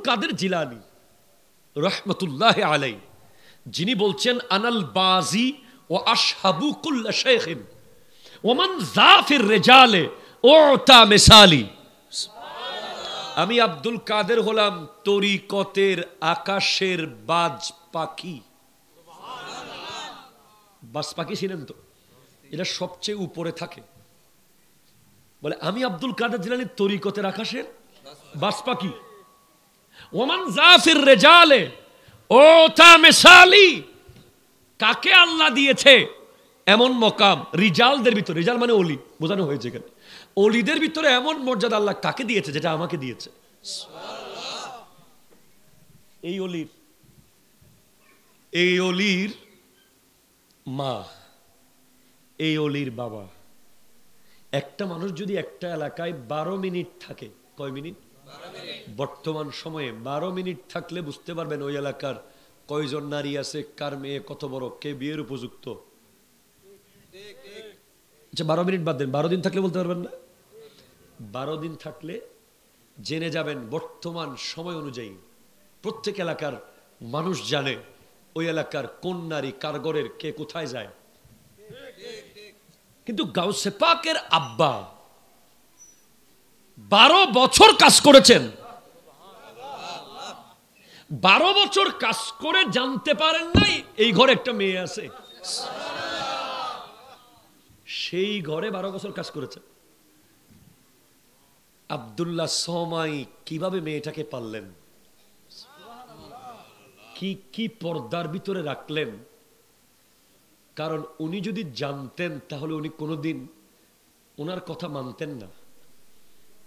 কাদের জিলানী রহমতুল্লাহ আলাই, যিনি বলছেন আনাল বাজি ও আশহাবু কুল্লা শাইখিন ওমান জাফির রেজালে ওতা মিসালি। আমি আব্দুল কাদের হলাম তরিকতের আকাশের বাজ পাখি। বাজ পাখি ছিলেন তো, এটা সবচেয়ে উপরে থাকে। বলে আমি আব্দুল কাদের জিলানী তরিকতের আকাশের বাজ পাখি। ওমান জাফির রেজালে ওতা মিসালি। কাকে আল্লাহ দিয়েছে এমন মকাম? রিজালদের ভিতরে, রিজাল মানে অলি বোঝানো হয়েছে এখানে, অলিদের ভিতরে এমন মর্যাদা আল্লাহ কাকে দিয়েছে যেটা আমাকে দিয়েছে। এই অলির মা, এই অলির বাবা। একটা মানুষ যদি একটা এলাকায় 12 মিনিট থাকে, কয় মিনিট? বর্তমান সময়ে 12 মিনিট থাকলে বুঝতে পারবেন ওই এলাকার কয়জন নারী আছে, কার মেয়ে কত বড়, কে বিয়ের উপযুক্ত। 12 মিনিট বাদ দেন, 12 দিন থাকলে বলতে পারবেন না? 12 দিন থাকলে জেনে যাবেন বর্তমান সময় অনুযায়ী প্রত্যেক এলাকার মানুষ জানে ওই এলাকার কোন নারী কার ঘরের কে কোথায় যায়। কিন্তু গাউসে পাকের আব্বা 12 বছর কাজ করেছেন, 12 বছর কাজ করে জানতে পারেন নাই এই ঘরে একটা মেয়ে আছে। সেই ঘরে 12 বছর কাজ করেছেন। আব্দুল্লাহ সোমাই কিভাবে মেয়েটাকে পাললেন, কি কি পর্দার ভিতরে রাখলেন। কারণ উনি যদি জানতেন তাহলে উনি কোনোদিন ওনার কথা মানতেন না।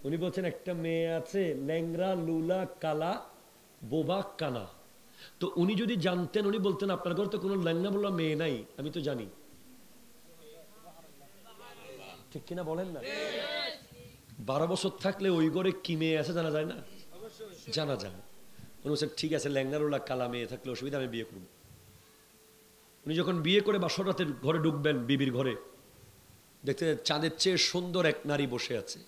উনি বলছেন একটা মেয়ে আছে ল্যাংরা লুলা কালা বোবা কানা। তো উনি যদি জানতেন উনি বলতেন আপনার ঘরে তো কোনো ল্যাংরা বলা মেয়ে নাই, আমি তো জানি। ঠিক কিনা বলেন না? 12 বছর থাকলে ওই ঘরে কি মেয়ে আছে জানা যায় না? জানা যায়। উনি বলছেন ঠিক আছে ল্যাংরা লুলা কালা মেয়ে থাকলে অসুবিধা, আমি বিয়ে করব। উনি যখন বিয়ে করে বাসর রাতের ঘরে ঢুকবেন, বিবির ঘরে দেখতে চাঁদের চেয়ে সুন্দর এক নারী বসে আছে।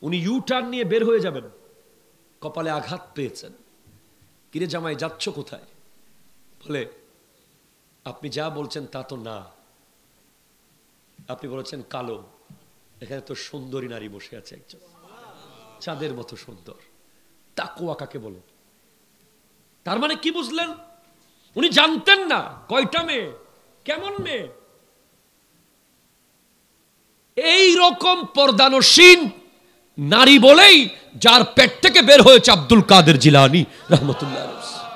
উনি ইউটার্ন নিয়ে বের হয়ে যাবেন, কপালে আঘাত পেয়েছেন। কিরে জামাই যাচ্ছ কোথায়? বলে আপনি যা বলছেন তা তো না, আপনি বলেছেন কালো, এখানে তো সুন্দরী নারী বসে আছে একজন, চাঁদের মতো সুন্দর। তাকওয়া কাকে বলে? তার মানে কি বুঝলেন? উনি জানতেন না কয়টা মেয়ে, কেমন মেয়ে। এই রকম পর্দানসীন নারী বলেই যার পেট থেকে বের হয়েছে আব্দুল কাদের জিলানী রহমতুল্লাহ আলাইহি।